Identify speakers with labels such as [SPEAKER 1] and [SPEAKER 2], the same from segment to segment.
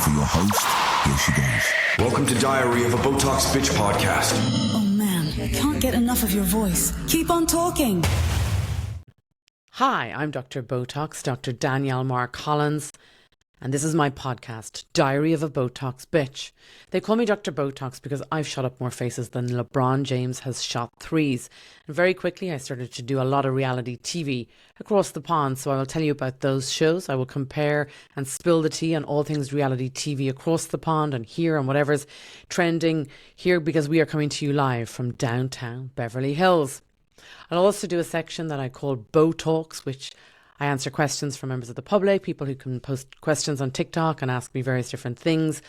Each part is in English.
[SPEAKER 1] for your host, here she goes.
[SPEAKER 2] Welcome to Diary of a Botox Bitch podcast.
[SPEAKER 3] Oh man, can't get enough of your voice. Keep on talking.
[SPEAKER 4] Hi, I'm Dr Botox, Dr Danielle Marr Collins, and this is my podcast, Diary of a Botox Bitch. They call me Dr Botox because I've shot up more faces than LeBron James has shot threes. And very quickly I started to do a lot of reality TV across the pond, so I will tell you about those shows. I will compare and spill the tea on all things reality TV across the pond and here and whatever's trending here, because we are coming to you live from downtown Beverly Hills. I'll also do a section that I call Botox, which I answer questions from members of the public, people who can post questions on TikTok and ask me various different things.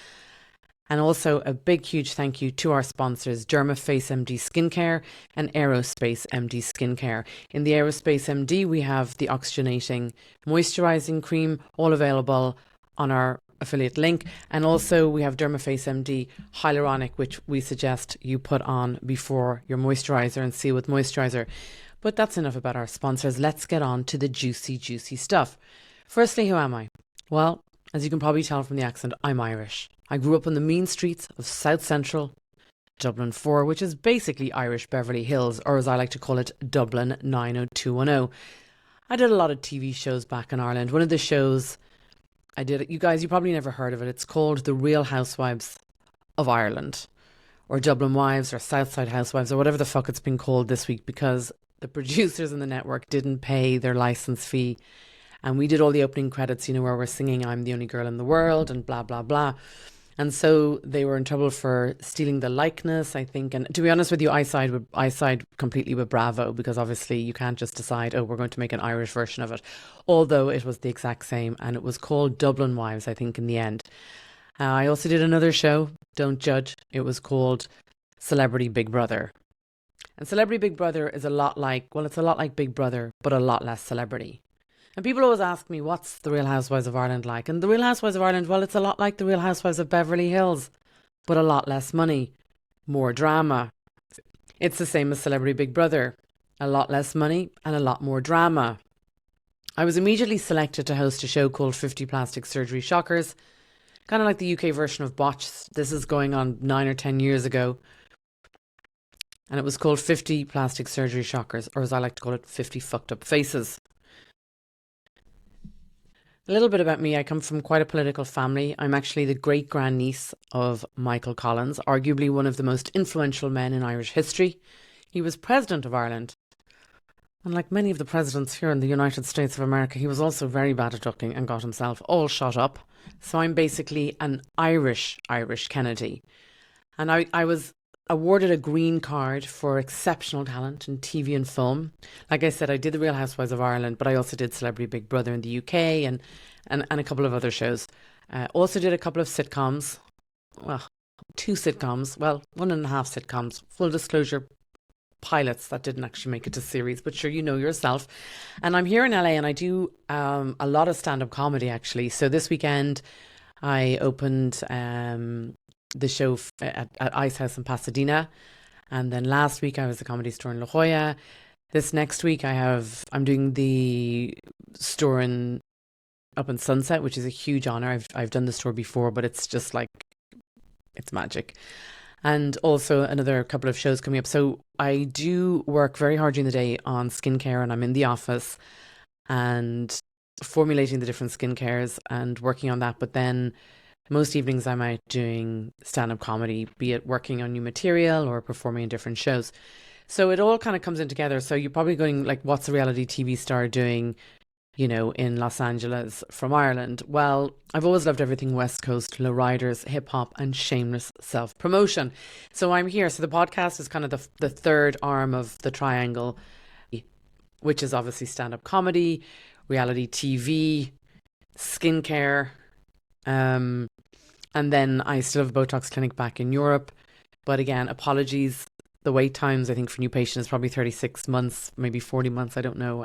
[SPEAKER 4] And also a big, huge thank you to our sponsors, Dermaface MD Skincare and Aerospace MD Skincare. In the Aerospace MD, we have the oxygenating moisturizing cream, all available on our affiliate link. And also we have Dermaface MD Hyaluronic, which we suggest you put on before your moisturizer and seal with moisturizer. But that's enough about our sponsors. Let's get on to the juicy, juicy stuff. Firstly, who am I? Well, as you can probably tell from the accent, I'm Irish. I grew up on the mean streets of South Central Dublin 4, which is basically Irish Beverly Hills, or as I like to call it, Dublin 90210. I did a lot of TV shows back in Ireland. One of the shows I did, you guys, you probably never heard of it. It's called The Real Housewives of Ireland, or Dublin Wives, or Southside Housewives, or whatever the fuck it's been called this week, because the producers in the network didn't pay their license fee. And we did all the opening credits, you know, where we're singing I'm the Only Girl in the World and blah, blah, blah. And so they were in trouble for stealing the likeness, I think. And to be honest with you, I side completely with Bravo, because obviously you can't just decide, oh, we're going to make an Irish version of it. Although it was the exact same, and it was called Dublin Wives, I think, in the end. I also did another show, don't judge. It was called Celebrity Big Brother. And Celebrity Big Brother is a lot like Big Brother, but a lot less celebrity. And people always ask me, what's The Real Housewives of Ireland like? And The Real Housewives of Ireland, well, it's a lot like The Real Housewives of Beverly Hills, but a lot less money, more drama. It's the same as Celebrity Big Brother, a lot less money and a lot more drama. I was immediately selected to host a show called 50 Plastic Surgery Shockers, kind of like the UK version of Botch. This is going on 9 or 10 years ago. And it was called 50 Plastic Surgery Shockers, or as I like to call it, 50 Fucked Up Faces. A little bit about me. I come from quite a political family. I'm actually the great-grandniece of Michael Collins, arguably one of the most influential men in Irish history. He was President of Ireland. And like many of the presidents here in the United States of America, he was also very bad at ducking and got himself all shot up. So I'm basically an Irish Kennedy. And I was awarded a green card for exceptional talent in TV and film. Like I said, I did The Real Housewives of Ireland, but I also did Celebrity Big Brother in the UK and a couple of other shows. Also did a couple of sitcoms. Well, 2 sitcoms. Well, 1.5 sitcoms. Full disclosure, pilots that didn't actually make it to series, but sure, you know yourself. And I'm here in LA and I do a lot of stand-up comedy, actually. So this weekend I opened the show at Ice House in Pasadena, and then last week I was at the Comedy Store in La Jolla. This next week I'm doing the store up in Sunset, which is a huge honor. I've done the store before, but it's just like, it's magic. And also another couple of shows coming up. So I do work very hard during the day on skincare, and I'm in the office and formulating the different skincares and working on that. But then most evenings I'm out doing stand-up comedy, be it working on new material or performing in different shows. So it all kind of comes in together. So you're probably going like, what's a reality TV star doing, you know, in Los Angeles from Ireland? Well, I've always loved everything West Coast, lowriders, hip hop and shameless self-promotion. So I'm here. So the podcast is kind of the third arm of the triangle, which is obviously stand-up comedy, reality TV, skincare, and then I still have a Botox clinic back in Europe. But again, apologies. The wait times, I think, for new patients is probably 36 months, maybe 40 months. I don't know.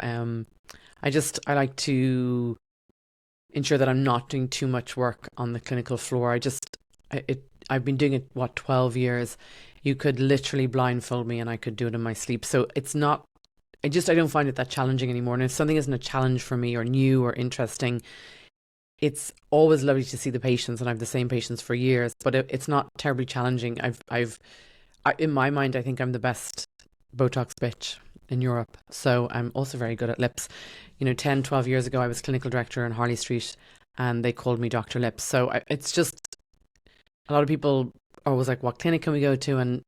[SPEAKER 4] I like to ensure that I'm not doing too much work on the clinical floor. I've been doing it, 12 years. You could literally blindfold me and I could do it in my sleep. So it's not, I don't find it that challenging anymore. And if something isn't a challenge for me or new or interesting, it's always lovely to see the patients, and I have the same patients for years, but it's not terribly challenging. In my mind, I think I'm the best Botox bitch in Europe. So I'm also very good at lips. 10, 12 years ago, I was clinical director in Harley Street and they called me Dr. Lips. So it's just, a lot of people are always like, what clinic can we go to? And,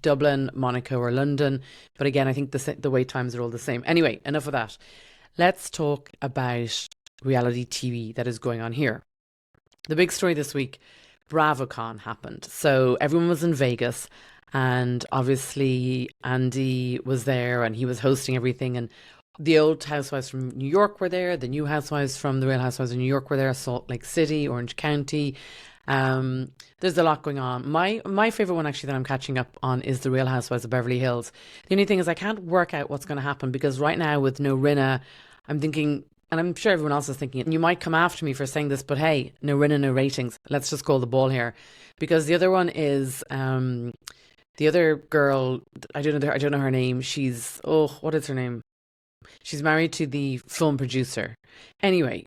[SPEAKER 4] Dublin, Monaco or London. But again, I think the wait times are all the same. Anyway, enough of that. Let's talk about reality TV that is going on here. The big story this week, BravoCon happened. So everyone was in Vegas and obviously Andy was there and he was hosting everything, and the old housewives from New York were there, the new housewives from the Real Housewives of New York were there, Salt Lake City, Orange County. There's a lot going on. My favourite one actually that I'm catching up on is the Real Housewives of Beverly Hills. The only thing is I can't work out what's going to happen because right now with no Rinna, I'm thinking, and I'm sure everyone else is thinking it, and you might come after me for saying this, but hey, no Rinna, no ratings. Let's just call the ball here. Because the other one is the other girl, I don't know her name. She's, what is her name? She's married to the film producer. Anyway,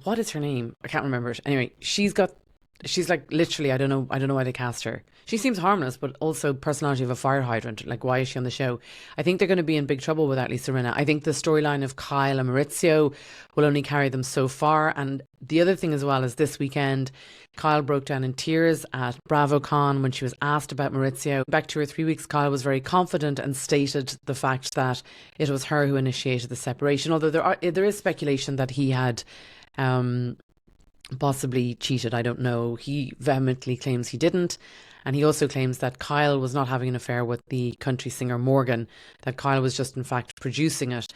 [SPEAKER 4] what is her name? I can't remember it. Anyway, she's like literally, I don't know why they cast her. She seems harmless, but also personality of a fire hydrant. Like, why is she on the show? I think they're going to be in big trouble without Lisa Rinna. I think the storyline of Kyle and Maurizio will only carry them so far. And the other thing as well is this weekend, Kyle broke down in tears at BravoCon when she was asked about Maurizio. Back 2 or 3 weeks, Kyle was very confident and stated the fact that it was her who initiated the separation. Although there is speculation that he had possibly cheated. I don't know. He vehemently claims he didn't. And he also claims that Kyle was not having an affair with the country singer Morgan, that Kyle was just in fact producing it.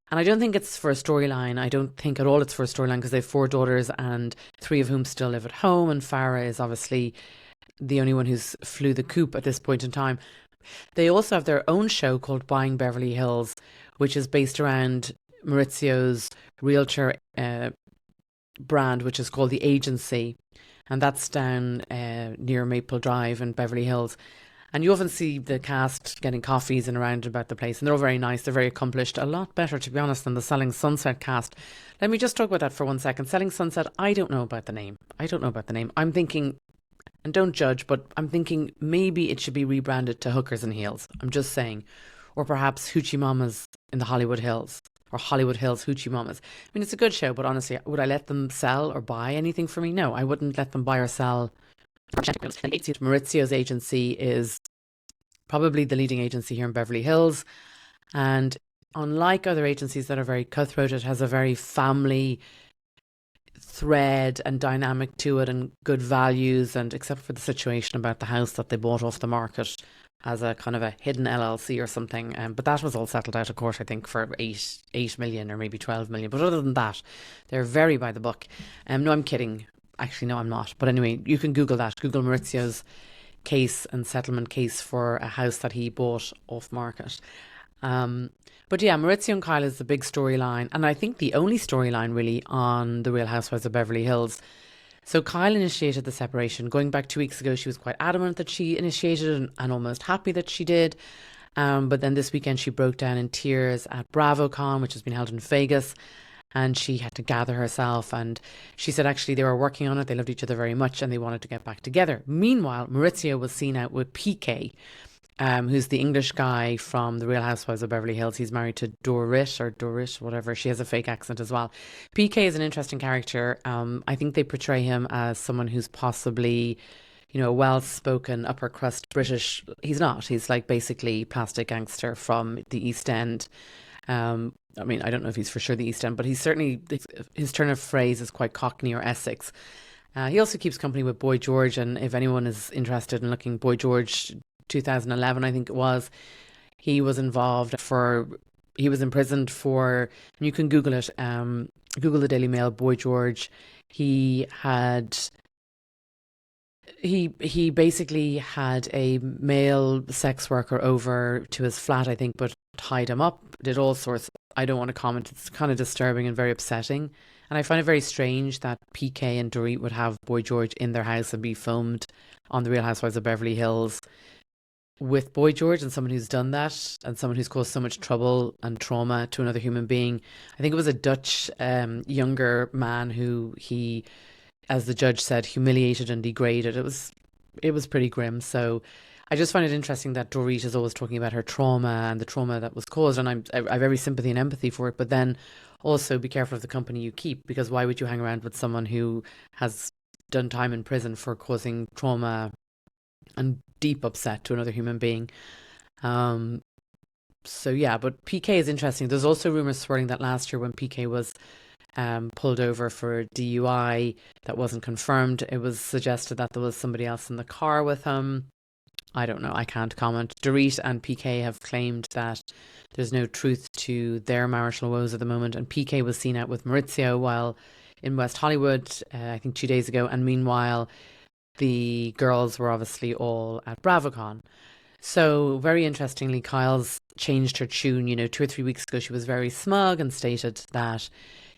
[SPEAKER 4] And I don't think it's for a storyline. I don't think at all it's for a storyline because they have 4 daughters and 3 of whom still live at home. And Farah is obviously the only one who's flew the coop at this point in time. They also have their own show called Buying Beverly Hills, which is based around Maurizio's realtor brand, which is called The Agency. And that's down near Maple Drive in Beverly Hills. And you often see the cast getting coffees and around about the place. And they're all very nice. They're very accomplished. A lot better, to be honest, than the Selling Sunset cast. Let me just talk about that for 1 second. Selling Sunset, I don't know about the name. I'm thinking, and don't judge, but I'm thinking maybe it should be rebranded to Hookers and Heels. I'm just saying. Or perhaps Hoochie Mamas in the Hollywood Hills. Or Hollywood Hills Hoochie Mamas. I mean, it's a good show, but honestly, would I let them sell or buy anything for me? No, I wouldn't let them buy or sell. Maurizio's agency is probably the leading agency here in Beverly Hills. And unlike other agencies that are very cutthroat, it has a very family thread and dynamic to it and good values. And except for the situation about the house that they bought off the market as a kind of a hidden LLC or something. But that was all settled out of court, I think, for 8 million or maybe 12 million. But other than that, they're very by the book. No, I'm kidding. Actually, no, I'm not. But anyway, you can Google that. Google Maurizio's case and settlement case for a house that he bought off market. But yeah, Maurizio and Kyle is the big storyline. And I think the only storyline really on The Real Housewives of Beverly Hills. So Kyle initiated the separation. Going back 2 weeks ago, she was quite adamant that she initiated it and almost happy that she did. But then this weekend she broke down in tears at BravoCon, which has been held in Vegas. And she had to gather herself. And she said actually they were working on it. They loved each other very much and they wanted to get back together. Meanwhile, Maurizio was seen out with PK, who's the English guy from The Real Housewives of Beverly Hills. He's married to Dorit, whatever. She has a fake accent as well. PK is an interesting character. I think they portray him as someone who's possibly, a well-spoken, upper crust British. He's not. He's like basically plastic gangster from the East End. I mean, I don't know if he's for sure the East End, but he's certainly, his turn of phrase is quite Cockney or Essex. He also keeps company with Boy George, and if anyone is interested in looking, Boy George 2011, I think it was, he was imprisoned for, and you can Google it, Google the Daily Mail, Boy George. He basically had a male sex worker over to his flat, I think, but tied him up, did all sorts. I don't want to comment. It's kind of disturbing and very upsetting. And I find it very strange that PK and Dorit would have Boy George in their house and be filmed on The Real Housewives of Beverly Hills with Boy George and someone who's done that and someone who's caused so much trouble and trauma to another human being. I think it was a Dutch younger man who he, as the judge said, humiliated and degraded. It was pretty grim. So I just find it interesting that Dorit is always talking about her trauma and the trauma that was caused, and I have every sympathy and empathy for it. But then also be careful of the company you keep, because why would you hang around with someone who has done time in prison for causing trauma and deep upset to another human being? So yeah, but PK is interesting. There's also rumours swirling that last year when PK was pulled over for DUI, that wasn't confirmed. It was suggested that there was somebody else in the car with him. I don't know. I can't comment. Dorit and PK have claimed that there's no truth to their marital woes at the moment. And PK was seen out with Maurizio while in West Hollywood, I think 2 days ago. And meanwhile, the girls were obviously all at BravoCon. So very interestingly, Kyle's changed her tune. 2 or 3 weeks ago, she was very smug and stated that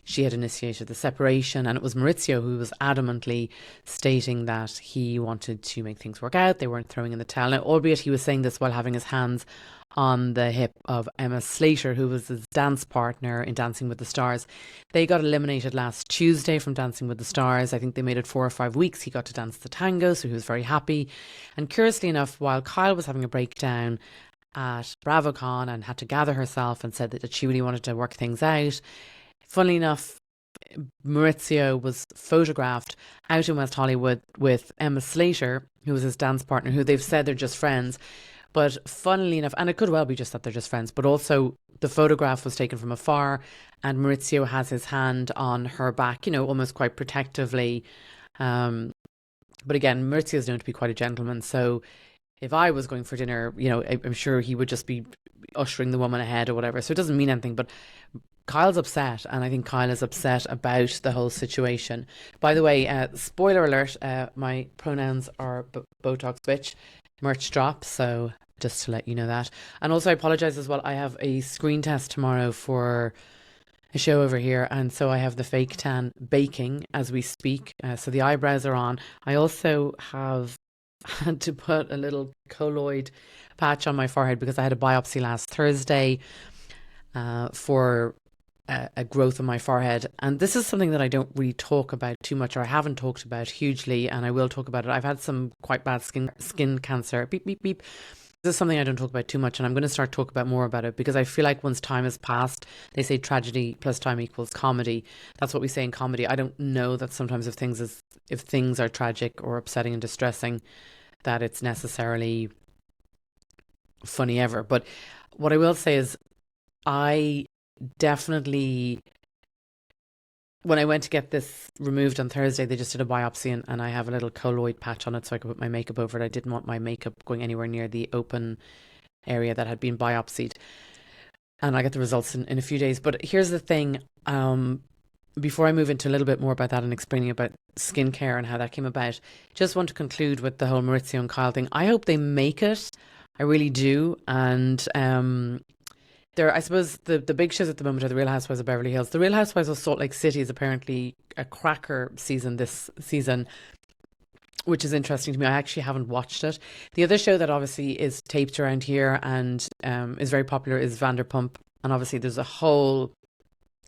[SPEAKER 4] she had initiated the separation, and it was Maurizio who was adamantly stating that he wanted to make things work out. They weren't throwing in the towel. Now, albeit he was saying this while having his hands on the hip of Emma Slater, who was his dance partner in Dancing with the Stars. They got eliminated last Tuesday from Dancing with the Stars. I think they made it 4 or 5 weeks. He got to dance the tango, so he was very happy. And curiously enough, while Kyle was having a breakdown at BravoCon and had to gather herself and said that she really wanted to work things out, funnily enough, Maurizio was photographed out in West Hollywood with Emma Slater, who was his dance partner, who they've said they're just friends. But funnily enough, and it could well be just that they're just friends, but also the photograph was taken from afar and Maurizio has his hand on her back, almost quite protectively. But again, Maurizio is known to be quite a gentleman. So if I was going for dinner, I'm sure he would just be ushering the woman ahead or whatever. So it doesn't mean anything. But Kyle's upset, and I think Kyle is upset about the whole situation. By the way, spoiler alert, my pronouns are Botox Bitch. Merch drop, so just to let you know that. And also I apologise as well, I have a screen test tomorrow for a show over here, and so I have the fake tan baking as we speak, so the eyebrows are on. I also have had to put a little colloid patch on my forehead because I had a biopsy last Thursday for a growth in my forehead, and this is something that I don't really talk about too much, or I haven't talked about hugely, and I will talk about it. I've had some quite bad skin cancer. Beep beep beep. This is something I don't talk about too much, and I'm going to start talk about more about it because I feel like once time has passed, they say tragedy plus time equals comedy. That's what we say in comedy. I don't know that sometimes if things are tragic or upsetting and distressing, that it's necessarily funny ever. But what I will say is, I definitely, when I went to get this removed on Thursday, they just did a biopsy and I have a little colloid patch on it so I could put my makeup over it. I didn't want my makeup going anywhere near the open area that had been biopsied. And I get the results in a few days. But here's the thing, before I move into a little bit more about that and explaining about skincare and how that came about, just want to conclude with the whole Maurizio and Kyle thing. I hope they make it. I really do. And I suppose the big shows at the moment are the Real Housewives of Beverly Hills. The Real Housewives of Salt Lake City is apparently a cracker season this season, which is interesting to me. I actually haven't watched it. The other show that obviously is taped around here and is very popular is Vanderpump. And obviously there's a whole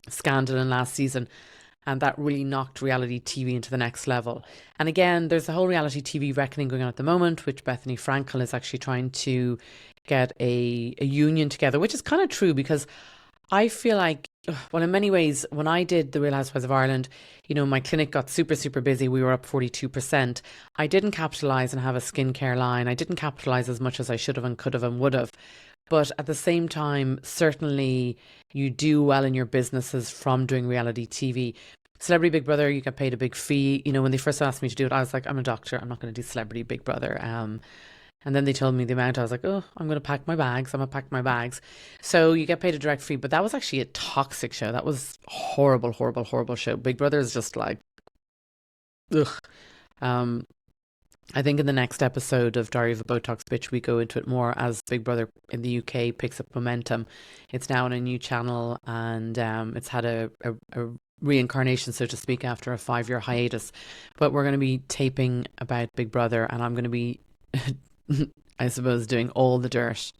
[SPEAKER 4] scandal in last season, and that really knocked reality TV into the next level. And again, there's a whole reality TV reckoning going on at the moment, which Bethany Frankel is actually trying to get a union together, which is kind of true because I feel like, well, in many ways, when I did the Real Housewives of Ireland, my clinic got super, super busy. We were up 42%. I didn't capitalise and have a skincare line. I didn't capitalise as much as I should have and could have and would have. But at the same time, certainly you do well in your businesses from doing reality TV. Celebrity Big Brother, you get paid a big fee. When they first asked me to do it, I was like, I'm a doctor. I'm not going to do Celebrity Big Brother. And then they told me the amount. I was like, oh, I'm going to pack my bags. I'm going to pack my bags. So you get paid a direct fee. But that was actually a toxic show. That was horrible, horrible, horrible show. Big Brother is just like, ugh. I think in the next episode of Diary of a Botox Bitch, we go into it more as Big Brother in the UK picks up momentum. It's now on a new channel and it's had a reincarnation, so to speak, after a 5-year hiatus. But we're going to be taping about Big Brother and I'm going to be I suppose, doing all the dirt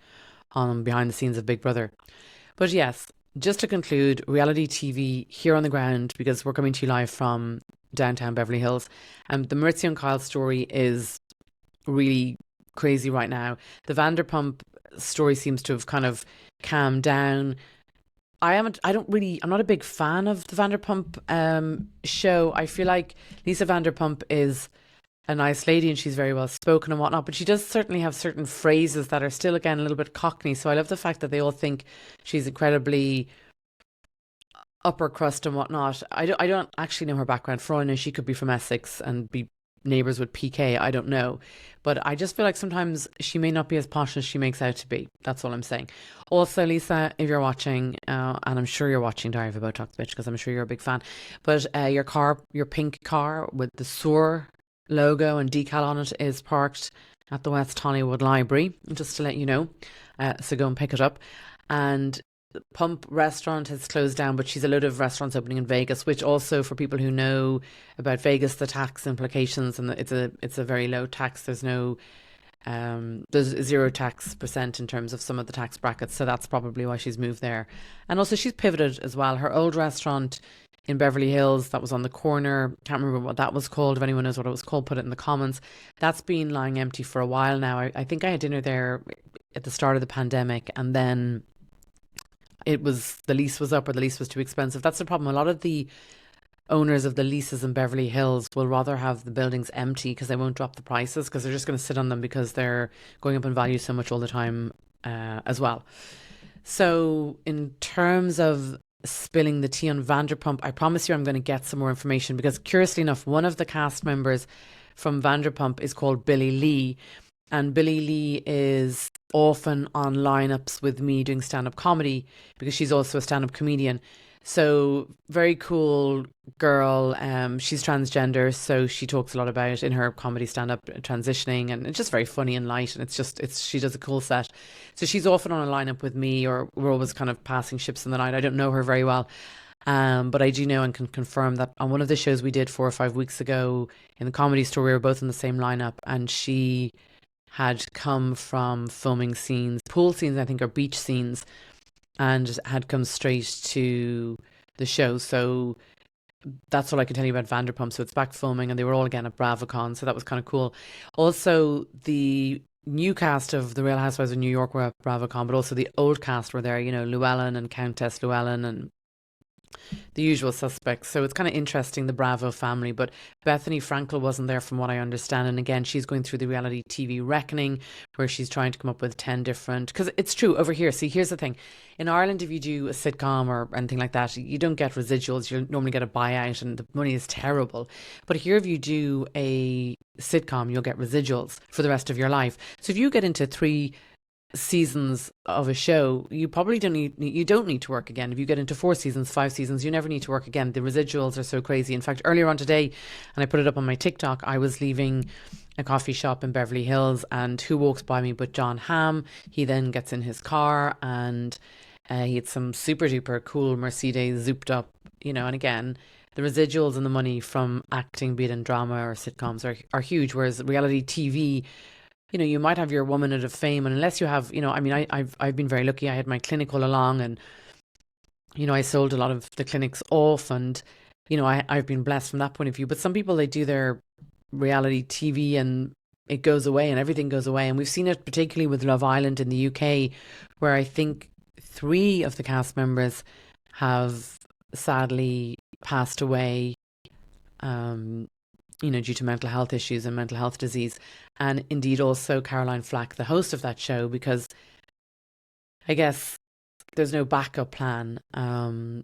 [SPEAKER 4] on behind the scenes of Big Brother. But yes, just to conclude, reality TV here on the ground, because we're coming to you live from downtown Beverly Hills. And the Maurizio and Kyle story is really crazy right now. The Vanderpump story seems to have kind of calmed down. I'm not a big fan of the Vanderpump show. I feel like Lisa Vanderpump is a nice lady and she's very well spoken and whatnot, but she does certainly have certain phrases that are still, again, a little bit cockney. So I love the fact that they all think she's incredibly upper crust and whatnot. I don't actually know her background. For all I know, she could be from Essex and be neighbours with PK. I don't know. But I just feel like sometimes she may not be as posh as she makes out to be. That's all I'm saying. Also, Lisa, if you're watching, and I'm sure you're watching Diary of a Botox Bitch, because I'm sure you're a big fan, but your pink car with the SOAR logo and decal on it is parked at the West Hollywood Library, just to let you know. So go and pick it up. And Pump restaurant has closed down, but she's a load of restaurants opening in Vegas, which also, for people who know about Vegas, the tax implications, and it's a very low tax. There's 0 tax percent in terms of some of the tax brackets, so that's probably why she's moved there. And also she's pivoted as well. Her old restaurant in Beverly Hills that was on the corner, can't remember what that was called. If anyone knows what it was called, put it in the comments. That's been lying empty for a while now. I think I had dinner there at the start of the pandemic, and then the lease was up, or the lease was too expensive. That's the problem. A lot of the owners of the leases in Beverly Hills will rather have the buildings empty because they won't drop the prices, because they're just going to sit on them because they're going up in value so much all the time as well. So in terms of spilling the tea on Vanderpump, I promise you I'm going to get some more information, because curiously enough, one of the cast members from Vanderpump is called Billy Lee. And Billy Lee is often on lineups with me doing stand-up comedy, because she's also a stand-up comedian. So very cool girl. She's transgender, so she talks a lot about in her comedy stand-up transitioning, and it's just very funny and light, and she does a cool set. So she's often on a lineup with me, or we're always kind of passing ships in the night. I don't know her very well. But I do know and can confirm that on one of the shows we did 4 or 5 weeks ago in the Comedy Store, we were both in the same lineup, and she had come from filming scenes, pool scenes, I think, or beach scenes, and had come straight to the show. So that's all I can tell you about Vanderpump. So it's back filming, and they were all again at BravoCon, so that was kind of cool. Also, the new cast of The Real Housewives of New York were at BravoCon, but also the old cast were there, Llewellyn and Countess Llewellyn and the usual suspects. So it's kind of interesting, the Bravo family. But Bethany Frankel wasn't there from what I understand. And again, she's going through the reality TV reckoning, where she's trying to come up with 10 different, because it's true over here. See, here's the thing. In Ireland, if you do a sitcom or anything like that, you don't get residuals. You normally get a buyout, and the money is terrible. But here, if you do a sitcom, you'll get residuals for the rest of your life. So if you get into 3 seasons of a show, you probably don't need to work again. If you get into 4 seasons, 5 seasons, you never need to work again. The residuals are so crazy. In fact, earlier on today, and I put it up on my TikTok, I was leaving a coffee shop in Beverly Hills, and who walks by me but John Hamm. He then gets in his car, and he had some super duper cool Mercedes zooped up, and again, the residuals and the money from acting, be it in drama or sitcoms, are huge. Whereas reality TV, you might have your woman of fame, and unless you have, I've been very lucky. I had my clinic all along, and I sold a lot of the clinics off, and I've been blessed from that point of view. But some people, they do their reality TV and it goes away, and everything goes away. And we've seen it particularly with Love Island in the UK, where I think 3 of the cast members have sadly passed away, due to mental health issues and mental health disease. And indeed also Caroline Flack, the host of that show, because I guess there's no backup plan.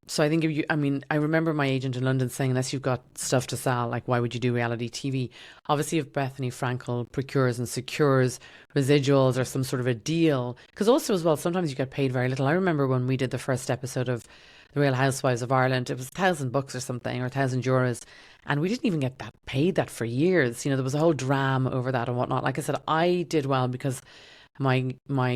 [SPEAKER 4] So I think I remember my agent in London saying, unless you've got stuff to sell, like, why would you do reality TV? Obviously, if Bethany Frankel procures and secures residuals or some sort of a deal, because also as well, sometimes you get paid very little. I remember when we did the first episode of The Real Housewives of Ireland, it was £1,000 or something, or €1,000, and we didn't even get paid that for years. There was a whole drama over that and whatnot. Like I said, I did well because my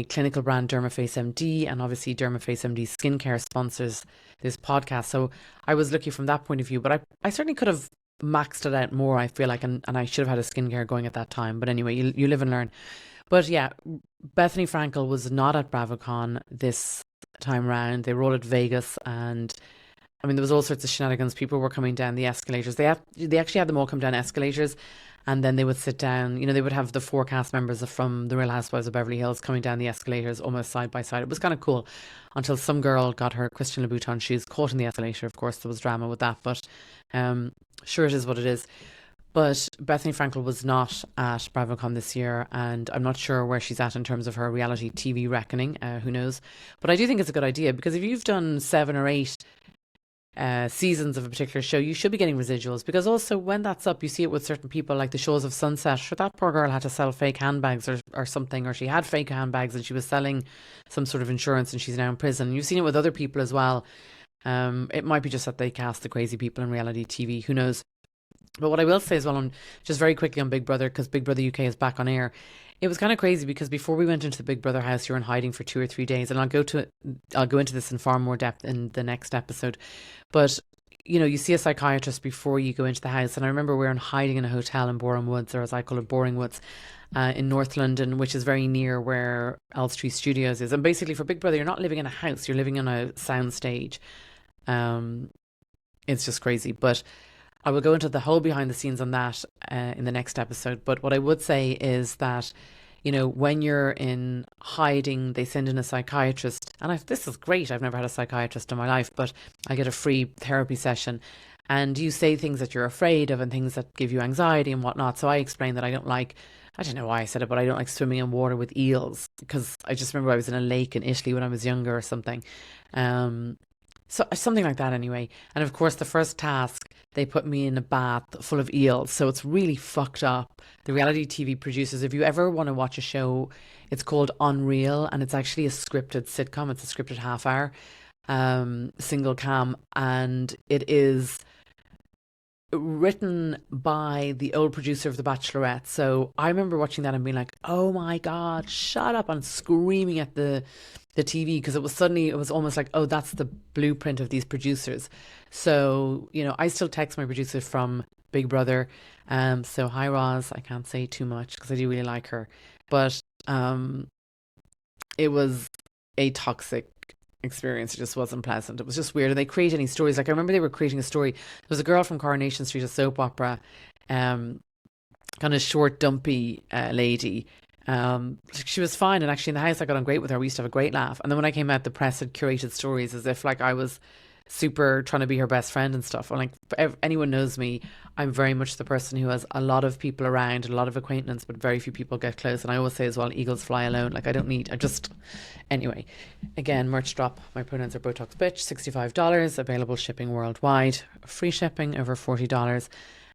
[SPEAKER 4] clinical brand Dermaface MD, and obviously Dermaface MD skincare sponsors this podcast, so I was lucky from that point of view. But I certainly could have maxed it out more, I feel like, and I should have had a skincare going at that time. But anyway, you live and learn. But yeah, Bethany Frankel was not at BravoCon this time round. They were all at Vegas, and I mean, there was all sorts of shenanigans. People were coming down the escalators. They actually had them all come down escalators, and then they would sit down. You know, they would have the four cast members from The Real Housewives of Beverly Hills coming down the escalators almost side by side. It was kind of cool until some girl got her Christian Louboutin shoes caught in the escalator. Of course, there was drama with that, but sure, it is what it is. But Bethany Frankel was not at BravoCon this year, and I'm not sure where she's at in terms of her reality TV reckoning. Who knows? But I do think it's a good idea, because if you've done 7 or 8 seasons of a particular show, you should be getting residuals, because also when that's up, you see it with certain people, like the shows of Sunset. Sure, that poor girl had to sell fake handbags or something, or she had fake handbags and she was selling some sort of insurance, and she's now in prison. You've seen it with other people as well. It might be just that they cast the crazy people in reality TV. Who knows? But what I will say as well, just very quickly on Big Brother, because Big Brother UK is back on air. It was kind of crazy, because before we went into the Big Brother house, you were in hiding for 2 or 3 days, and I'll go into this in far more depth in the next episode. But you know, you see a psychiatrist before you go into the house, and I remember we were in hiding in a hotel in Boreham Woods, or as I call it, Boring Woods, in North London, which is very near where Elstree Studios is. And basically, for Big Brother, you're not living in a house; you're living on a sound stage. It's just crazy, but I will go into the whole behind the scenes on that in the next episode. But what I would say is that, you know, when you're in hiding, they send in a psychiatrist. And this is great. I've never had a psychiatrist in my life, but I get a free therapy session. And you say things that you're afraid of and things that give you anxiety and whatnot. So I explained that I don't know why I said it, but I don't like swimming in water with eels, because I just remember I was in a lake in Italy when I was younger or something. So something like that anyway. And of course, the first task, they put me in a bath full of eels. So it's really fucked up. The reality TV producers, if you ever want to watch a show, it's called Unreal, and it's actually a scripted sitcom. It's a scripted half hour, single cam, and it is written by the old producer of The Bachelorette. So I remember watching that and being like, oh my God, shut up, and screaming at the TV, because it was almost like, oh, that's the blueprint of these producers. So, you know, I still text my producer from Big Brother. So hi Roz, I can't say too much because I do really like her. But it was a toxic experience. It just wasn't pleasant. It was just weird. And they create any stories. Like I remember they were creating a story. There was a girl from Coronation Street, a soap opera, kind of short, dumpy lady. She was fine, and actually in the house I got on great with her. We used to have a great laugh. And then when I came out, the press had curated stories as if like I was super trying to be her best friend and stuff. And like, if anyone knows me, I'm very much the person who has a lot of people around, a lot of acquaintance, but very few people get close. And I always say as well, eagles fly alone. Like anyway, again, merch drop. My pronouns are Botox Bitch, $65, available shipping worldwide, free shipping over $40.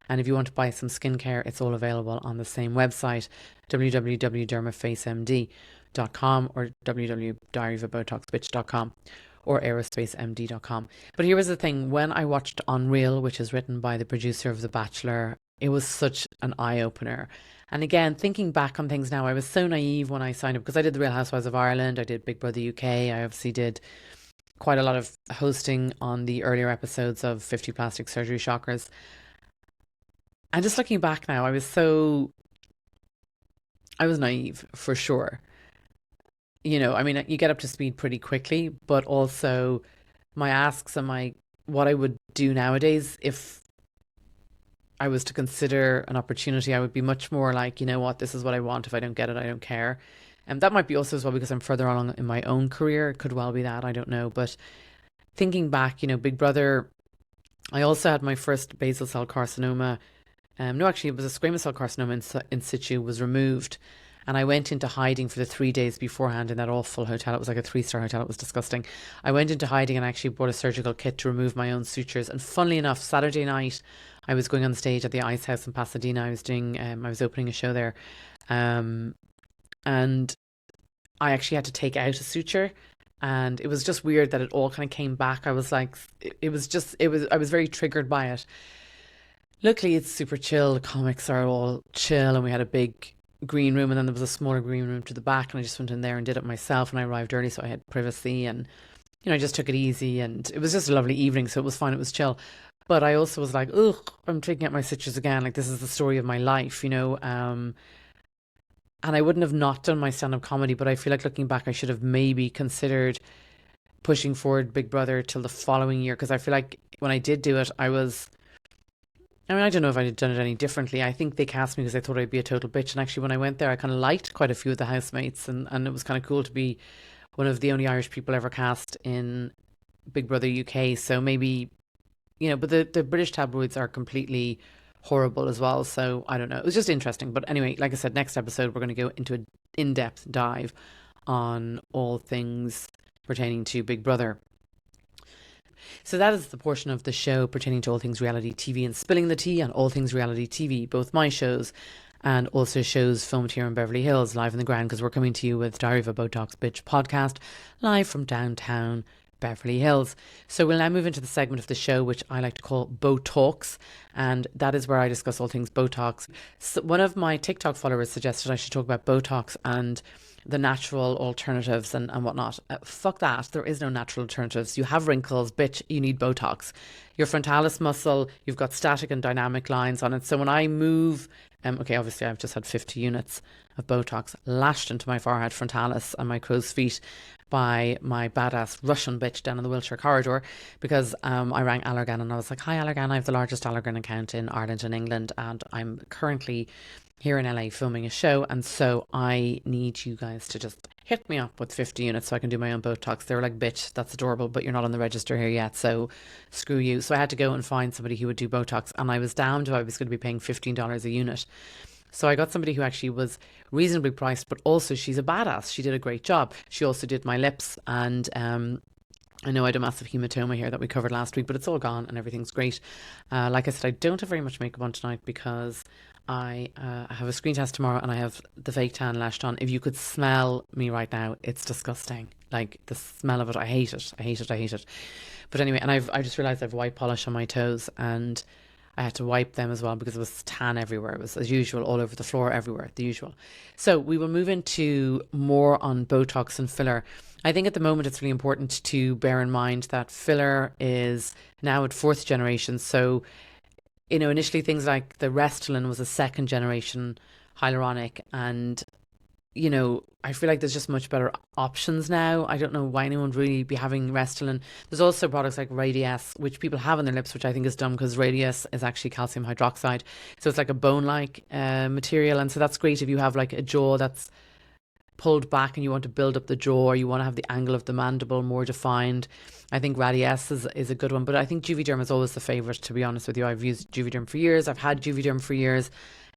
[SPEAKER 4] And if you want to buy some skincare, it's all available on the same website, www.dermafacemd.com or www.diaryofabotoxbitch.com or aerospacemd.com. But here was the thing, when I watched Unreal, which is written by the producer of The Bachelor, it was such an eye-opener. And again, thinking back on things now, I was so naive when I signed up, because I did The Real Housewives of Ireland, I did Big Brother UK, I obviously did quite a lot of hosting on the earlier episodes of 50 Plastic Surgery Shockers. And just looking back now, I was naive for sure. You know, I mean, you get up to speed pretty quickly, but also my asks and what I would do nowadays, if I was to consider an opportunity, I would be much more like, you know what, this is what I want. If I don't get it, I don't care. And that might be also as well because I'm further along in my own career. It could well be that, I don't know. But thinking back, Big Brother, I also had my first basal cell carcinoma. No, actually, it was a squamous cell carcinoma in situ, was removed. And I went into hiding for the 3 days beforehand in that awful hotel. It was like a 3-star hotel. It was disgusting. I went into hiding and actually bought a surgical kit to remove my own sutures. And funnily enough, Saturday night, I was going on stage at the Ice House in Pasadena. I was opening a show there. And I actually had to take out a suture. And it was just weird that it all kind of came back. I was like, I was very triggered by it. Luckily, it's super chill. The comics are all chill, and we had a big green room, and then there was a smaller green room to the back, and I just went in there and did it myself, and I arrived early, so I had privacy, and I just took it easy, and it was just a lovely evening, so it was fine, it was chill. But I also was like, ugh, I'm taking out my sutures again, like this is the story of my life, And I wouldn't have not done my stand-up comedy, but I feel like looking back, I should have maybe considered pushing forward Big Brother till the following year, because I feel like when I did do it, I don't know if I'd have done it any differently. I think they cast me because they thought I'd be a total bitch. And actually, when I went there, I kind of liked quite a few of the housemates, and it was kind of cool to be one of the only Irish people ever cast in Big Brother UK. So maybe, but the British tabloids are completely horrible as well. So I don't know. It was just interesting. But anyway, like I said, next episode, we're going to go into an in-depth dive on all things pertaining to Big Brother. So that is the portion of the show pertaining to all things reality TV and spilling the tea on all things reality TV, both my shows and also shows filmed here in Beverly Hills, live in the ground, because we're coming to you with Diary of a Botox Bitch podcast, live from downtown Beverly Hills. So we'll now move into the segment of the show which I like to call Botox, and that is where I discuss all things Botox. So one of my TikTok followers suggested I should talk about Botox and the natural alternatives and whatnot. Fuck that. There is no natural alternatives. You have wrinkles, bitch, you need Botox. Your frontalis muscle, you've got static and dynamic lines on it. So when I move, okay, obviously I've just had 50 units of Botox lashed into my forehead, frontalis and my crow's feet by my badass Russian bitch down in the Wiltshire corridor, because I rang Allergan and I was like, hi Allergan, I have the largest Allergan account in Ireland and England, and I'm currently here in LA filming a show, and so I need you guys to just hit me up with 50 units so I can do my own Botox. They were like, bitch, that's adorable, but you're not on the register here yet, so screw you. So I had to go and find somebody who would do Botox, and I was damned if I was going to be paying $15 a unit. So I got somebody who actually was reasonably priced, but also she's a badass. She did a great job. She also did my lips, and I know I had a massive hematoma here that we covered last week, but it's all gone and everything's great. Like I said, I don't have very much makeup on tonight because I have a screen test tomorrow and I have the fake tan lashed on. If you could smell me right now, it's disgusting. Like the smell of it, I hate it. I hate it. I hate it. But anyway, and I just realised I have white polish on my toes, and I had to wipe them as well because it was tan everywhere. It was as usual, all over the floor, everywhere, the usual. So we will move into more on Botox and filler. I think at the moment it's really important to bear in mind that filler is now at fourth generation. So, initially things like the Restylane was a second generation hyaluronic, and I feel like there's just much better options now. I don't know why anyone would really be having Restylane. There's also products like Radiesse, which people have on their lips, which I think is dumb because Radiesse is actually calcium hydroxide. So it's like a bone-like material. And so that's great if you have like a jaw that's pulled back and you want to build up the jaw, or you want to have the angle of the mandible more defined. I think Radiesse is a good one. But I think Juvederm is always the favourite, to be honest with you. I've used Juvederm for years. I've had Juvederm for years.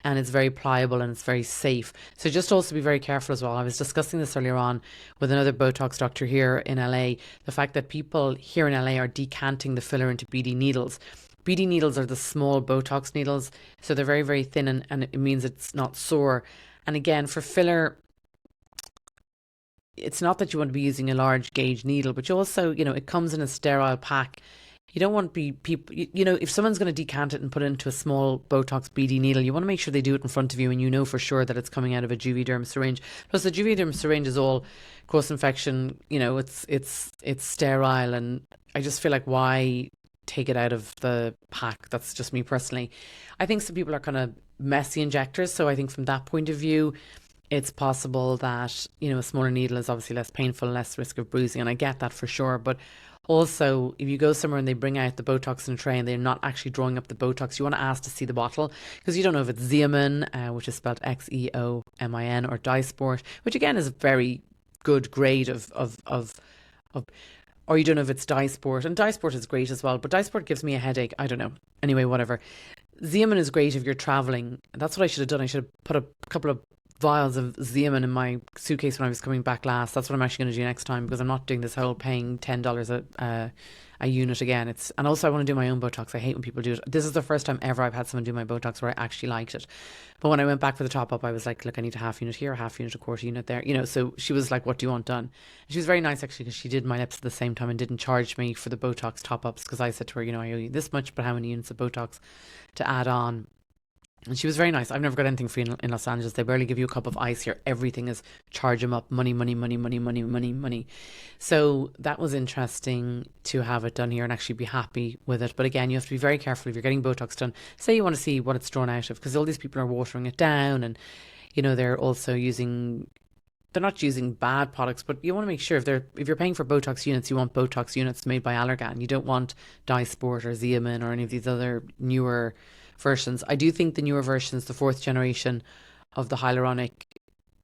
[SPEAKER 4] And it's very pliable and it's very safe. So just also be very careful as well. I was discussing this earlier on with another Botox doctor here in LA. The fact that people here in LA are decanting the filler into BD needles. BD needles are the small Botox needles. So they're very, very thin, and it means it's not sore. And again, for filler, it's not that you want to be using a large gauge needle, but you also, it comes in a sterile pack. You don't want to be people, if someone's going to decant it and put it into a small Botox BD needle, you want to make sure they do it in front of you and you know for sure that it's coming out of a Juvederm syringe. Plus the Juvederm syringe is all cross infection, it's sterile, and I just feel like why take it out of the pack? That's just me personally. I think some people are kind of messy injectors, so I think from that point of view, it's possible that, a smaller needle is obviously less painful, less risk of bruising, and I get that for sure. But also, if you go somewhere and they bring out the Botox in a tray and they're not actually drawing up the Botox, you want to ask to see the bottle, because you don't know if it's Xeomin, which is spelled Xeomin, or Dysport, which again is a very good grade of or you don't know if it's Dysport, and Dysport is great as well, but Dysport gives me a headache. I don't know. Anyway, whatever. Xeomin is great if you're traveling. That's what I should have done. I should have put a couple of vials of Xeomin in my suitcase when I was coming back last. That's what I'm actually going to do next time, because I'm not doing this whole paying $10 a unit again. And also I want to do my own Botox. I hate when people do it. This is the first time ever I've had someone do my Botox where I actually liked it. But when I went back for the top up, I was like, look, I need a half unit here, a half unit, a quarter unit there, so she was like, what do you want done? And she was very nice actually, because she did my lips at the same time and didn't charge me for the Botox top ups, because I said to her, I owe you this much, but how many units of Botox to add on? And she was very nice. I've never got anything free in Los Angeles. They barely give you a cup of ice here. Everything is charge them up. Money, money, money, money, money, money, money. So that was interesting to have it done here and actually be happy with it. But again, you have to be very careful if you're getting Botox done. Say you want to see what it's drawn out of, because all these people are watering it down, and they're also using, they're not using bad products, but you want to make sure if you're paying for Botox units, you want Botox units made by Allergan. You don't want Dysport or Xeomin or any of these other newer versions. I do think the newer versions, the fourth generation of the hyaluronic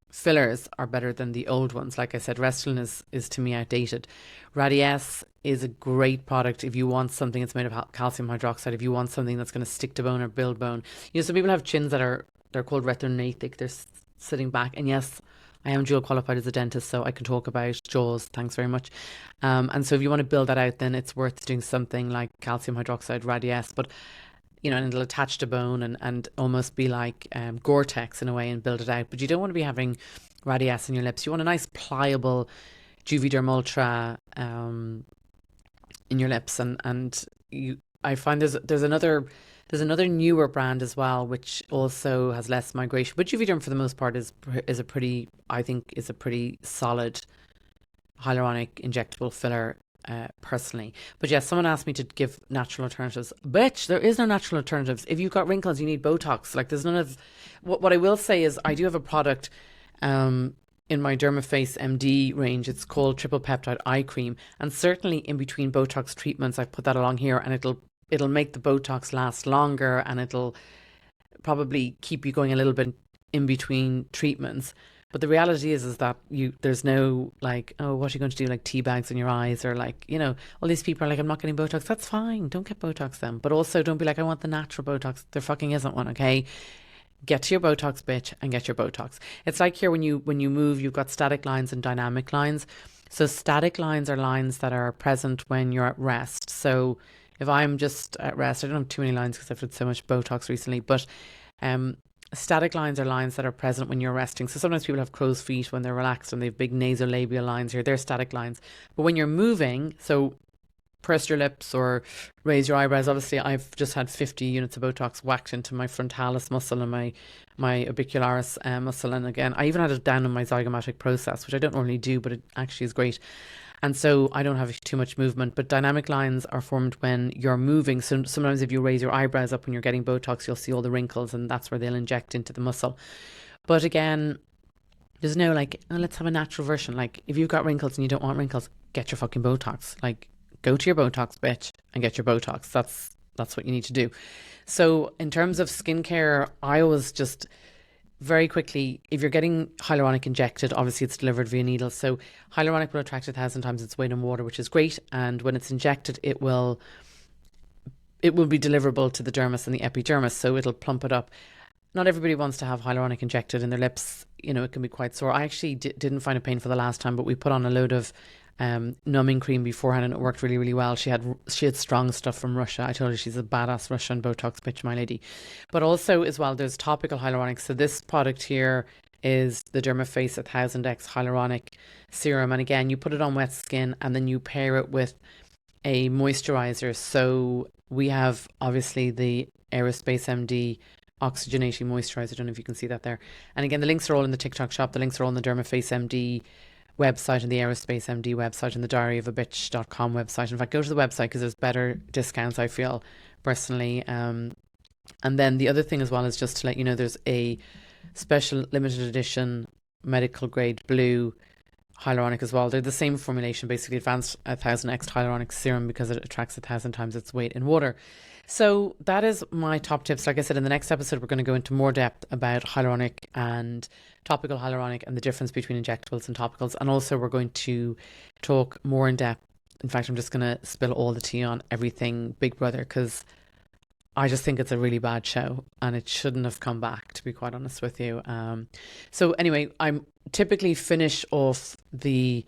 [SPEAKER 4] fillers, are better than the old ones. Like I said, Restylane is to me outdated. Radiesse is a great product if you want something that's made of calcium hydroxide, if you want something that's going to stick to bone or build bone. Some people have chins they're called retinogenic, they're sitting back, and yes, I am dual qualified as a dentist, so I can talk about jaws, thanks very much. And so if you want to build that out, then it's worth doing something like calcium hydroxide Radiesse, but and it'll attach to bone and almost be like Gore-Tex in a way and build it out. But you don't want to be having Radiesse in your lips. You want a nice pliable Juvederm Ultra in your lips, and I find there's another newer brand as well, which also has less migration. But Juvederm, for the most part, is a pretty solid hyaluronic injectable filler, personally. But yes, someone asked me to give natural alternatives. Bitch, there is no natural alternatives. If you've got wrinkles, you need Botox. Like, there's none of what I will say is I do have a product in my Dermaface MD range. It's called Triple Peptide Eye Cream, and certainly in between Botox treatments, I've put that along here, and it'll make the Botox last longer, and it'll probably keep you going a little bit in between treatments. But the reality is that there's no like, oh, what are you going to do? Like tea bags in your eyes, or like, all these people are like, I'm not getting Botox. That's fine. Don't get Botox then. But also don't be like, I want the natural Botox. There fucking isn't one, okay? Get to your Botox, bitch, and get your Botox. It's like here when you move, you've got static lines and dynamic lines. So static lines are lines that are present when you're at rest. So if I'm just at rest, I don't have too many lines because I've had so much Botox recently, but static lines are lines that are present when you're resting. So sometimes people have crow's feet when they're relaxed and they have big nasolabial lines here. They're static lines. But when you're moving, so press your lips or raise your eyebrows. Obviously, I've just had 50 units of Botox whacked into my frontalis muscle and my orbicularis muscle. And again, I even had it down in my zygomatic process, which I don't normally do, but it actually is great. And so I don't have too much movement, but dynamic lines are formed when you're moving. So sometimes if you raise your eyebrows up when you're getting Botox, you'll see all the wrinkles, and that's where they'll inject into the muscle. But again, there's no like, oh, let's have a natural version. Like, if you've got wrinkles and you don't want wrinkles, get your fucking Botox. Like, go to your Botox, bitch, and get your Botox. That's what you need to do. So in terms of skincare, I always just very quickly, if you're getting hyaluronic injected, obviously it's delivered via needles. So hyaluronic will attract 1,000 times its weight in water, which is great. And when it's injected, it will be deliverable to the dermis and the epidermis, so it'll plump it up. Not everybody wants to have hyaluronic injected in their lips. It can be quite sore. I actually didn't find it painful the last time, but we put on a load of numbing cream beforehand, and it worked really, really well. She had strong stuff from Russia. I told her she's a badass Russian Botox bitch, my lady. But also as well, there's topical hyaluronic. So this product here is the Dermaface 1000X Hyaluronic Serum. And again, you put it on wet skin and then you pair it with a moisturizer. So we have obviously the Aerospace MD Oxygenating Moisturizer. I don't know if you can see that there. And again, the links are all in the TikTok shop. The links are all in the Dermaface MD website and the Aerospace MD website and the diaryofaBitch.com website. In fact, go to the website because there's better discounts, I feel, personally. And then the other thing as well is just to let you know, there's a special limited edition medical grade blue hyaluronic as well. They're the same formulation, basically advanced 1000X hyaluronic serum, because it attracts 1,000 times its weight in water. So that is my top tips. Like I said, in the next episode, we're going to go into more depth about hyaluronic and topical hyaluronic and the difference between injectables and topicals. And also we're going to talk more in depth. In fact, I'm just going to spill all the tea on everything Big Brother, because I just think it's a really bad show and it shouldn't have come back, to be quite honest with you. So anyway, I'm typically finish off the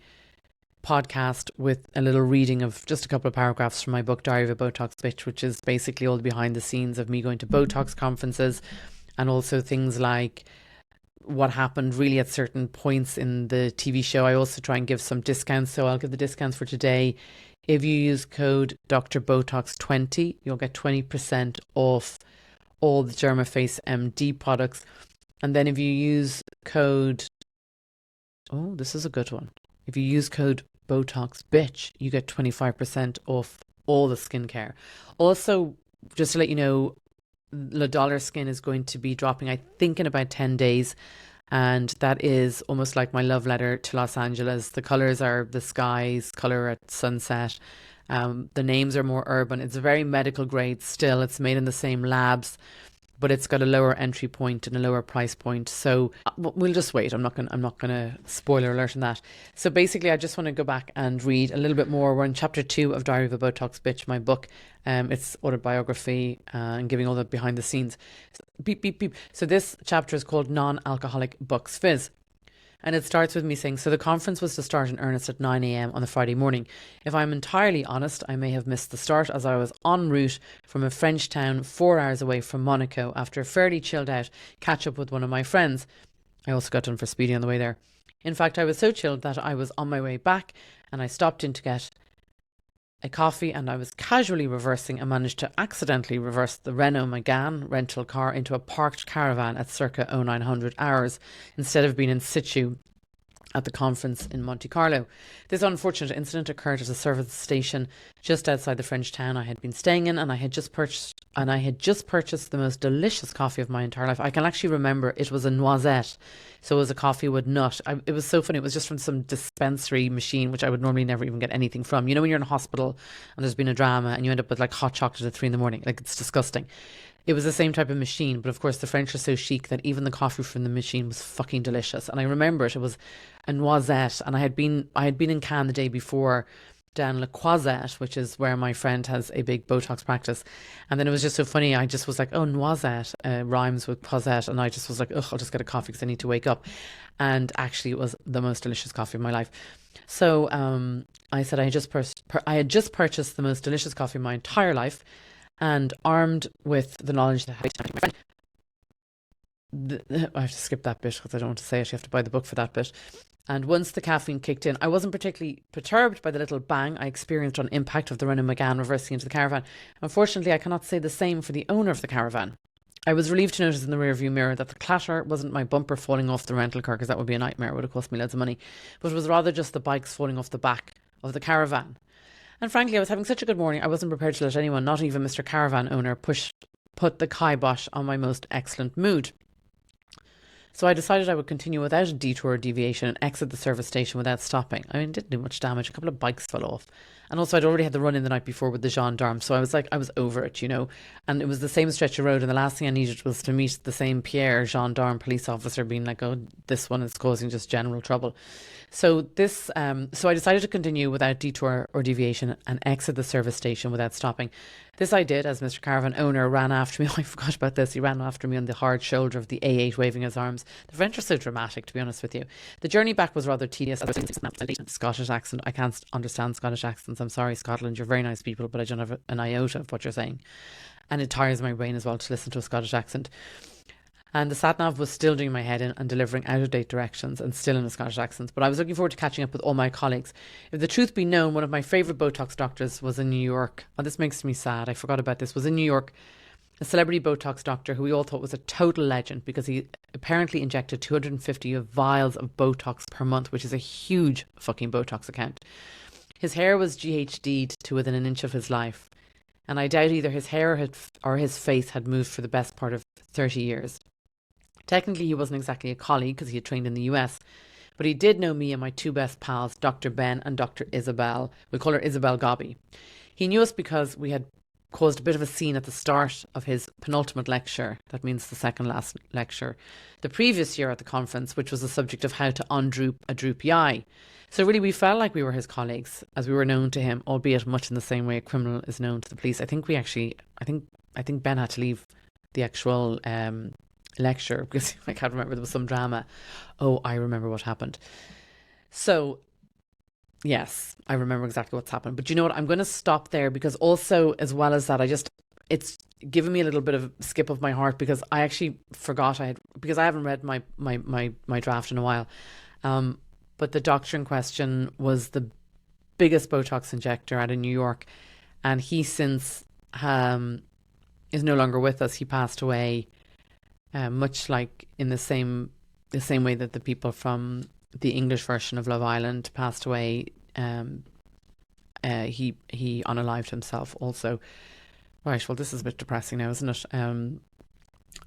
[SPEAKER 4] podcast with a little reading of just a couple of paragraphs from my book, Diary of a Botox Bitch, which is basically all the behind the scenes of me going to Botox conferences, and also things like what happened really at certain points in the TV show. I also try and give some discounts. So I'll give the discounts for today. If you use code Dr Botox 20, you'll get 20% off all the Dermaface MD products. And then if you use code, oh, this is a good one. If you use code Botox Bitch, you get 25% off all the skincare. Also, just to let you know, La Dollar Skin is going to be dropping, I think, in about 10 days. And that is almost like my love letter to Los Angeles. The colours are the sky's colour at sunset. The names are more urban. It's a very medical grade still. It's made in the same labs, but it's got a lower entry point and a lower price point. So we'll just wait. I'm not gonna spoiler alert on that. So basically, I just want to go back and read a little bit more. We're in chapter 2 of Diary of a Botox Bitch, my book. It's autobiography and giving all the behind the scenes. Beep beep beep. So this chapter is called Non-Alcoholic Bucks Fizz. And it starts with me saying, so the conference was to start in earnest at 9 a.m. on the Friday morning. If I'm entirely honest, I may have missed the start as I was en route from a French town 4 hours away from Monaco after a fairly chilled out catch up with one of my friends. I also got done for speedy on the way there. In fact, I was so chilled that I was on my way back and I stopped in to get a coffee, and I was casually reversing and managed to accidentally reverse the Renault Megane rental car into a parked caravan at circa 0900 hours instead of being in situ at the conference in Monte Carlo. This unfortunate incident occurred at a service station just outside the French town I had been staying in, and I had just purchased the most delicious coffee of my entire life. I can actually remember it was a noisette, so it was a coffee with nut. It was so funny. It was just from some dispensary machine, which I would normally never even get anything from. You know, when you're in a hospital and there's been a drama and you end up with like hot chocolate at 3 a.m, like it's disgusting. It was the same type of machine, but of course the French are so chic that even the coffee from the machine was fucking delicious. And I remember it was a noisette, and I had been in Cannes the day before down Le Croisette, which is where my friend has a big Botox practice. And then it was just so funny. I just was like, oh, noisette rhymes with croisette. And I just was like, ugh, I'll just get a coffee because I need to wake up. And actually it was the most delicious coffee of my life. So I said I had just purchased the most delicious coffee of my entire life, and armed with the knowledge that I have to skip that bit because I don't want to say it. You have to buy the book for that bit. And once the caffeine kicked in, I wasn't particularly perturbed by the little bang I experienced on impact of the Renault Megane reversing into the caravan. Unfortunately, I cannot say the same for the owner of the caravan. I was relieved to notice in the rearview mirror that the clatter wasn't my bumper falling off the rental car, because that would be a nightmare. It would have cost me loads of money. But it was rather just the bikes falling off the back of the caravan. And frankly, I was having such a good morning, I wasn't prepared to let anyone, not even Mr. Caravan owner, put the kibosh on my most excellent mood. So I decided I would continue without a detour or deviation and exit the service station without stopping. I mean, it didn't do much damage. A couple of bikes fell off. And also I'd already had the run in the night before with the gendarmes. So I was over it, you know. And it was the same stretch of road. And the last thing I needed was to meet the same Pierre, gendarme police officer, being like, oh, this one is causing just general trouble. So so I decided to continue without detour or deviation and exit the service station without stopping. This I did as Mr. Caravan owner ran after me. Oh, I forgot about this. He ran after me on the hard shoulder of the A8, waving his arms. The French are so dramatic, to be honest with you. The journey back was rather tedious. Scottish accent. I can't understand Scottish accents. I'm sorry, Scotland. You're very nice people, but I don't have an iota of what you're saying. And it tires my brain as well to listen to a Scottish accent. And the sat-nav was still doing my head in and delivering out-of-date directions and still in a Scottish accent. But I was looking forward to catching up with all my colleagues. If the truth be known, one of my favourite Botox doctors was in New York. Oh, this makes me sad. I forgot about this. Was in New York. A celebrity Botox doctor who we all thought was a total legend because he apparently injected 250 vials of Botox per month, which is a huge fucking Botox account. His hair was GHD'd to within an inch of his life. And I doubt either his hair or his face had moved for the best part of 30 years. Technically, he wasn't exactly a colleague because he had trained in the US, but he did know me and my two best pals, Dr. Ben and Dr. Isabel. We call her Isabel Gobby. He knew us because we had caused a bit of a scene at the start of his penultimate lecture. That means the second last lecture. The previous year at the conference, which was the subject of how to undroop a droopy eye. So really, we felt like we were his colleagues, as we were known to him, albeit much in the same way a criminal is known to the police. I think Ben had to leave the actual lecture because I can't remember, there was some drama. Oh, I remember what happened. So yes, I remember exactly what's happened. But you know what, I'm going to stop there because also, as well as that, it's given me a little bit of skip of my heart because I actually forgot because I haven't read my draft in a while. But the doctor in question was the biggest Botox injector out of New York, and he since is no longer with us. He passed away. Much like in the same way that the people from the English version of Love Island passed away, he unalived himself also. Right, well, this is a bit depressing now, isn't it?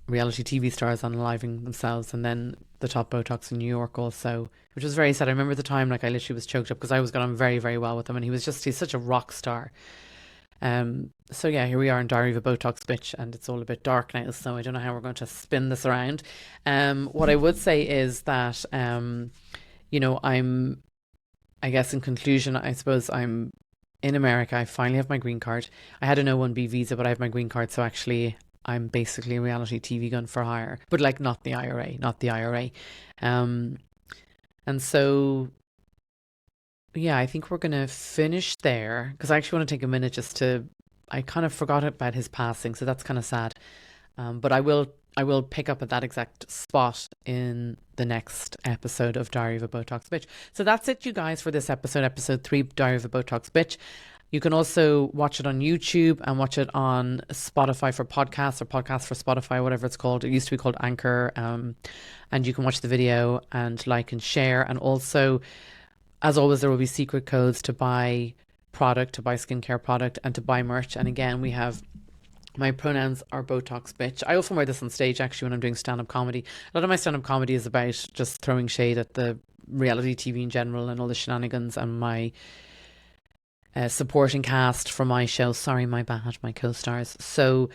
[SPEAKER 4] Reality TV stars unaliving themselves, and then the top Botox in New York also, which was very sad. I remember at the time, like I literally was choked up because I was got on very, very well with him, and he's such a rock star. So yeah, here we are in Diary of a Botox Bitch, and it's all a bit dark now, so I don't know how we're going to spin this around. What I would say is that, you know, I guess in conclusion, I suppose I'm in America. I finally have my green card. I had an O-1B visa, but I have my green card, so actually I'm basically a reality TV gun for hire, but like not the IRA. And so, yeah, I think we're going to finish there, because I actually want to take a minute I kind of forgot about his passing, so that's kind of sad. But I will pick up at that exact spot in the next episode of Diary of a Botox Bitch. So that's it, you guys, for this episode 3, Diary of a Botox Bitch. You can also watch it on YouTube and watch it on Spotify for podcasts, or podcasts for Spotify, whatever it's called. It used to be called Anchor. And you can watch the video and like and share. And also, as always, there will be secret codes to buy product, to buy skincare product, and to buy merch. And again, my pronouns are Botox Bitch. I often wear this on stage, actually, when I'm doing stand-up comedy. A lot of my stand-up comedy is about just throwing shade at the reality TV in general and all the shenanigans, and my supporting cast for my show. Sorry, my bad, my co-stars. So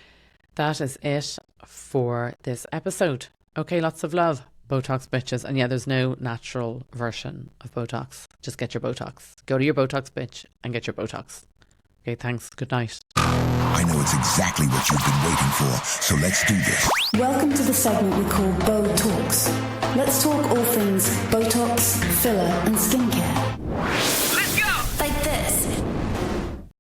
[SPEAKER 4] that is it for this episode. Okay, lots of love, Botox bitches. And yeah, there's no natural version of Botox. Just get your Botox. Go to your Botox bitch and get your Botox. Okay, thanks. Good night.
[SPEAKER 1] I know it's exactly what you've been waiting for, so let's do this.
[SPEAKER 3] Welcome to the segment we call Bo Talks. Let's talk all things Botox, filler, and skincare.